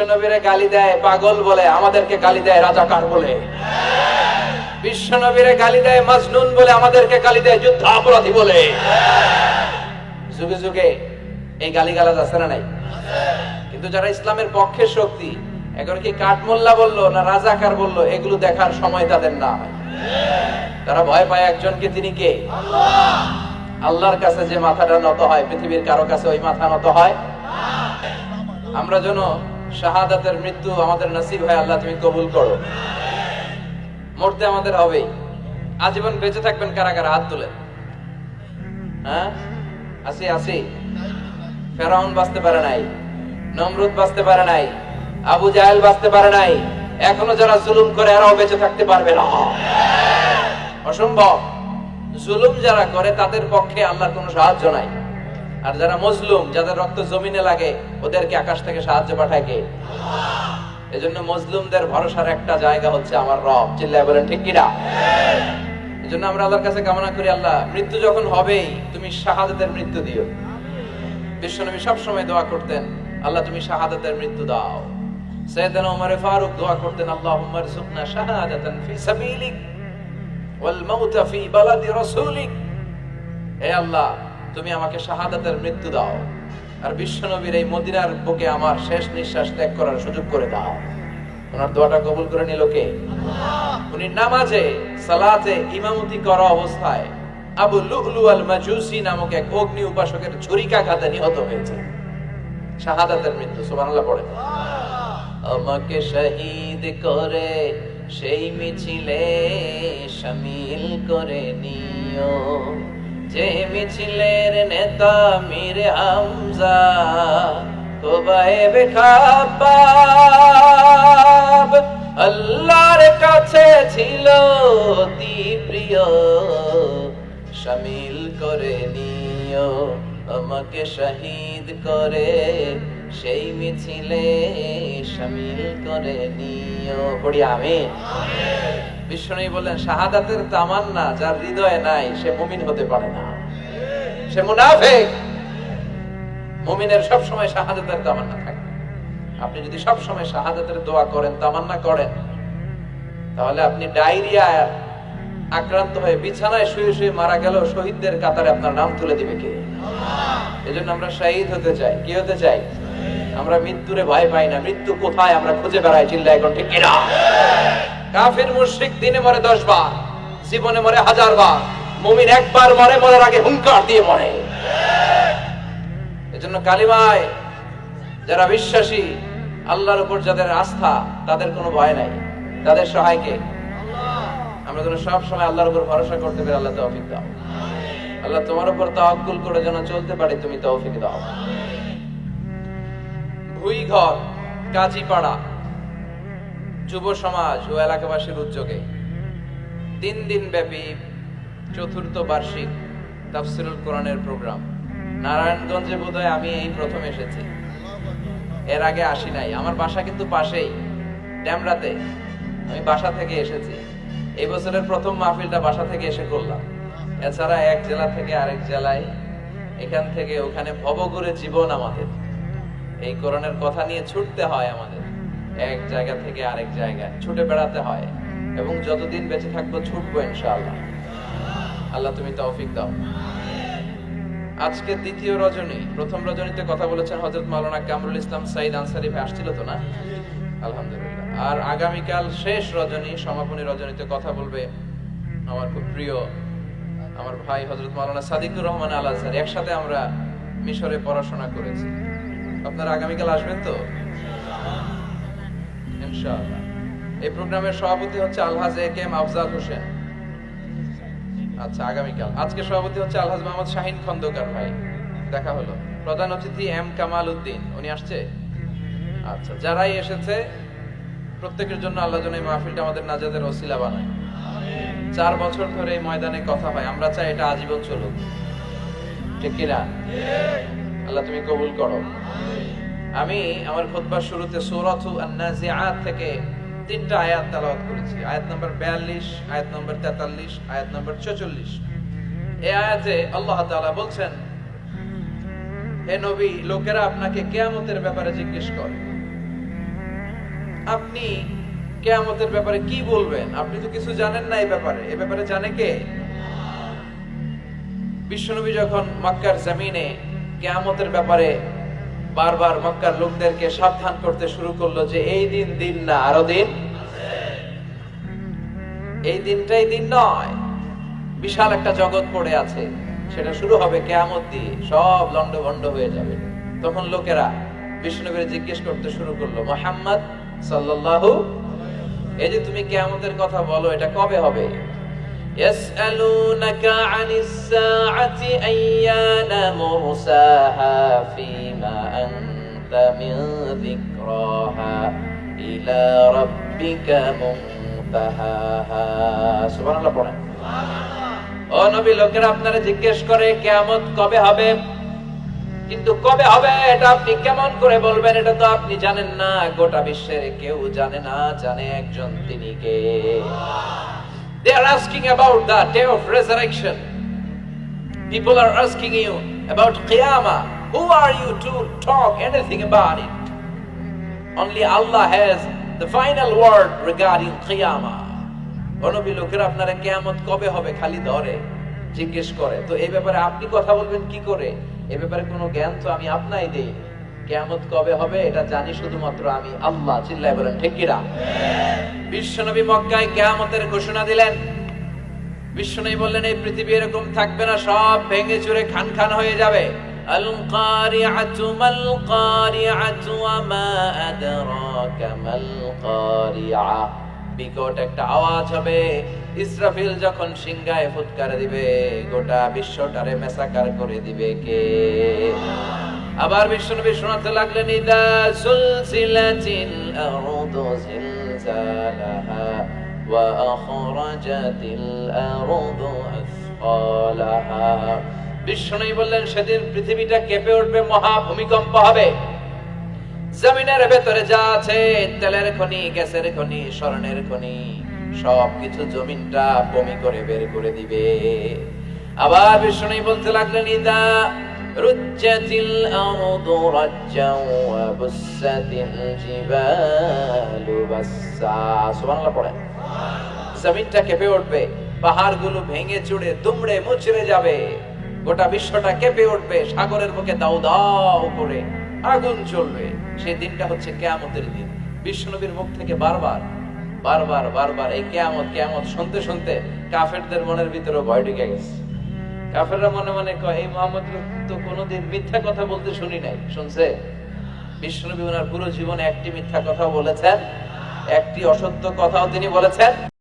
বিশ্বনবীরে গালি দেয় পাগল বলে, আমাদেরকে গালি দেয় রাজাকার বলে। বিশ্বনবীরে গালি দেয় মাজনুন বলে, আমাদেরকে গালি দেয় যুদ্ধাপরাধী বলে। যুগে যুগে এই গালিগালাজ আছে না নাই? কিন্তু যারা ইসলামের পক্ষের শক্তি, এখন কি কাঠমোল্লা বললো না রাজাকার বললো, এগুলো দেখার সময় তাদের না। তারা ভয় পায় একজনকে, তিনি কে? আল্লাহর কাছে যে মাথাটা নত হয়, পৃথিবীর কারো কাছে ওই মাথা নত হয়। আমরা যেন শাহাদাতের মৃত্যু আমাদের নসিব হয়, আল্লাহ তুমি কবুল করো। মরতে আমাদের হবেই। আজীবন বেঁচে থাকবেন কারা কারা? হাত তুলে। হ্যাঁ, আসি আসি। ফেরাউন বাঁচতে পারে নাই, নমরুদ বাঁচতে পারে নাই, আবু জাহেল বাঁচতে পারে নাই। এখনো যারা জুলুম করে এরাও বেঁচে থাকতে পারবে না, অসম্ভব। জুলুম যারা করে তাদের পক্ষে আল্লাহর কোনো সাহায্য নাই। আর যারা মজলুম, যাদের রক্ত জমিনে লাগে, ওদেরকে আকাশ থেকে সাহায্য পাঠায় কে? এজন্য মজলুমদের ভরসার একটা জায়গা হচ্ছে আমার রব। চিল্লায় বলেন ঠিক কিনা? এজন্য আমরা আল্লাহর কাছে কামনা করি, আল্লাহ মৃত্যু যখন হবেই তুমি শাহাদাতের মৃত্যু দিও। বিশ্বনবী সব সময় দোয়া করতেন, আল্লাহ তুমি শাহাদাতের মৃত্যু দাও। সাইয়েদনা ওমর ফারুক দোয়া করতেন, আল্লাহুম্মা রযুকনা শাহাদাতান ফি সাবিলিক ওয়াল মাউতা ফি বালাদি রাসূলিক। হে আল্লাহ, তুমি আমাকে শাহাদাতের মৃত্যু দাও, আর বিশ্বনবীর এই মদিনার বুকে আমার শেষ নিঃশ্বাস ত্যাগ করার সুযোগ করে দাও। ওনার দোয়াটা কবুল করে নিল কে? আল্লাহ। উনি নামাজে সালাতে ইমামতি করা অবস্থায় আবু লুলু আল মাজুসি নামক এক অগ্নি উপাসকের ছুরিকাঘাতে নিহত হয়েছে। শাহাদাতের মৃত্যু। সুবহানাল্লাহ পড়ে। আমাকে শহীদ করে সেই মিছিলে শামিল করে নিও, যে মিছিলের নেতা মীর হামজা কোবায়ে খাব্বাব আল্লাহর কাছে ছিল অতি প্রিয়, শামিল করে নিও। আমাকে শহীদ করে সেই মিছিলে শামিল করে নিও। পড়ি আমিন। বিশ্বনবী বললেন, শাহাদাতের তামান্না যার হৃদয়ে নাই সে মুমিন হতে পারে না, সে মুনাফিক। মুমিনের সব সময় শাহাদাতের তামান্না থাকে। আপনি যদি সব সময় শাহাদাতের দোয়া করেন, তামান্না করেন, তাহলে আপনি ডায়রিয়া আক্রান্ত হয়ে বিছানায় শুয়ে শুয়ে মারা গেল, শহীদদের কাতারে আপনার নাম তুলে দিবে কে? এজন্য আমরা শহীদ হতে চাই। কি হতে চাই? আমরা মৃত্যুরে ভয় পাই না। মৃত্যু কোথায় আমরা খুঁজে বেড়াই। চিল্লায় এখন ঠিক কিনা? কাফির মুশরিক দিনে মরে 10 বার, জীবনে মরে 1000 বার। মুমিন একবার মরে, মরার আগে হুঙ্কার দিয়ে মরে। এজন্য কালিমায় যারা বিশ্বাসী, আল্লাহর উপর যাদের আস্থা, তাদের কোনো ভয় নাই, তাদের সহায় কে? আমরা যেন সব সময় আল্লাহর উপর ভরসা করতে পারি। আল্লাহ তৌফিক দাও। আল্লাহ তোমার উপর তাওয়াক্কুল করে যেন চলতে পারি, তুমি তৌফিক দাও। ভুইঘর, কাজীপাড়া যুব সমাজ ও এলাকাবাসীর উদ্যোগে 3 দিন ব্যাপী 4th বার্ষিক তাফসীরুল কোরআনের প্রোগ্রাম। নারায়ণগঞ্জে বোধহয় আমি এই প্রথম এসেছি, এর আগে আসি নাই। আমার বাসা কিন্তু পাশেই, ড্যামরাতে। আমি বাসা থেকে এসেছি। এই বছরের প্রথম মাহফিলটা বাসা থেকে এসে করলাম। এছাড়া এক জেলা থেকে আরেক জেলায়, এখান থেকে ওখানে ভবঘুরে জীবন আমাদের। এই কোরআনের কথা নিয়ে ছুটতে হয় আমাদের, এক জায়গা থেকে আরেক জায়গায় ছুটে বেড়াতে হয়, এবং যতদিন বেঁচে থাকবো ছুটবো ইনশাআল্লাহ। আল্লাহ তুমি তৌফিক দাও। আজকে 2য় রজনী। প্রথম রজনীতে কথা বলেছেন হযরত মাওলানা কামরুল ইসলাম সাইদ আনসারী ভাই, আসছিল তো না? আলহামদুলিল্লাহ। আর আগামীকাল শেষ রজনী, সমাপনী রজনীতে কথা বলবে আমার খুব প্রিয় আমার ভাই হযরত মাওলানা সাদিকুর রহমান আল আজহারী। একসাথে আমরা মিশরে পড়াশোনা করেছি। আপনারা আগামীকাল আসবেন তো ইনশাআল্লাহ। এই প্রোগ্রামের সভাপতি হচ্ছে আলহাজ একেএম আফজাল হোসেন। আচ্ছা, আগামীকাল। আজকে সভাপতি হচ্ছে আলহাজ মোহাম্মদ শাহিন খন্দকার ভাই, দেখা হলো। প্রধান অতিথি এম কামাল উদ্দিন, উনি আসছে। আচ্ছা, যারাই এসেছে প্রত্যেকের জন্য আল্লাহ যেন এই মাহফিলটা আমাদের নাজাতের ওসিলা বানায়। 4 বছর ধরে এই ময়দানে কথা হয়, আমরা চাই এটা আজীবন চলুক। ঠিক কিনা? আল্লাহ তুমি কবুল করো। আমি আমার খুতবার শুরুতে সূরাতুন আন-নাজিআত থেকে 3টা আয়াত তেলাওয়াত করেছি। আয়াত নম্বর 42, আয়াত নম্বর 43, আয়াত নম্বর 44। এই আয়াতে আল্লাহ তাআলা বলছেন, হে নবী, লোকেরা আপনাকে কিয়ামতের ব্যাপারে জিজ্ঞেস করে। আপনি কিয়ামতের ব্যাপারে কি বলবেন? আপনি তো কিছু জানেন না এই ব্যাপারে জানে কে? বিশ্বনবী যখন মক্কার জমিনে কিয়ামতের ব্যাপারে বারবার মক্কার লোকদেরকে সাবধান করতে শুরু করলো যে এই দিন না, আরো দিন, এই দিনটাই দিন নয়, বিশাল একটা জগৎ পড়ে আছে, সেটা শুরু হবে কিয়ামত দিয়ে, সব লন্ডভন্ড হয়ে যাবে। তখন লোকেরা বিশ্বনবীকে জিজ্ঞেস করতে শুরু করলো, মুহাম্মদ সাল্লাল্লাহু, এই যে তুমি কিয়ামতের কথা বলো, এটা কবে হবে? ইয়াসআলুনাকা আনিস সাআতি আইয়ানা মুরসাহা ফীমা আনতা মিন যিকরাহা ইলা রাব্বিকা মুনতাহাহা। সুবহানাল্লাহ পড়েন। ও নবী, লোকেরা আপনারা জিজ্ঞেস করে কিয়ামত কবে হবে, কিন্তু কবে হবে এটা আপনি কেমন করে বলবেন? এটা তো আপনি জানেন না, গোটা বিশ্বের কেউ জানে না, জানে একজন, তিনি কে? They are asking about the day of resurrection. People are asking you about Qiyamah. Who are you to talk anything about it? Only Allah has the final word regarding Qiyamah. অনবী, লোকেরা আপনারা কিয়ামত কবে হবে খালি ধরে জিজ্ঞেস করে, তো এই ব্যাপারে আপনি কথা বলবেন কি করে? এই ব্যাপারে কোনো জ্ঞান তো আমি আপনাই দেই। কিয়ামত কবে হবে এটা জানি শুধুমাত্র আমি আল্লাহ। চিল্লায় বলেন ঠিক কিনা? বিশ্বনবী মক্কায় কিয়ামতের ঘোষণা দিলেন। বিশ্বনবী বললেন, এই পৃথিবী এরকম থাকবে না, সব ভেঙে চুরে খান খান হয়ে যাবে। আল কারিআতু মাল কারিআতু ওয়া মা আদরাকা মাল কারিআ। বিকট একটা আওয়াজ হবে, ইসরাফিল যখন সিংহায় ফুৎকার দিবে, গোটা বিশ্বটারে মেসাকার করে দিবে কে? আবার বিশ্বনবী শোনাতে লাগলেন, ইদা সুলসিলাতিল আরদু জিলজালাহা ওয়া আখরাজাতিল আরদু আসফালাহা। বিশ্বনবী বললেন, সেদিন পৃথিবীটা কেঁপে উঠবে, মহা ভূমিকম্প হবে। জমিনের ভেতরে যা আছে, তেলের খনি, গ্যাসের খনি, স্বর্ণের খনি, সবকিছু জমিনটা বমি করে বের করে দিবে। আবার বিশ্বনবী বলতে লাগলেন, ইদা রুজ্জাতিল আরদু রাজ্জাও ওয়া বুসাতিল জিবালু বাসসা। সুবহানাল্লাহ পড়েন। জমিনটা কেঁপে উঠবে, পাহাড়গুলো ভেঙে চুরে দুমড়ে মুচড়ে যাবে, গোটা বিশ্বটা কেঁপে উঠবে, সাগরের মুখে দাউ দাউ করে আগুন জ্বলবে। সেই দিনটা হচ্ছে কিয়ামতের দিন। বিশ্বনবীর মুখ থেকে বারবার এই কিয়ামত শুনতে শুনতে কাফেরদের মনের ভিতরে ভয় ঢুকে গেছে। কাফেররা মনে মনে কয়, এই মুহাম্মদ তো কোনোদিন মিথ্যা কথা বলতে শুনি নাই। শুনছে? বিশ্বনবী ওনার পুরো জীবনে একটি মিথ্যা কথা বলেছেন, একটি অসত্য কথাও তিনি বলেছেন।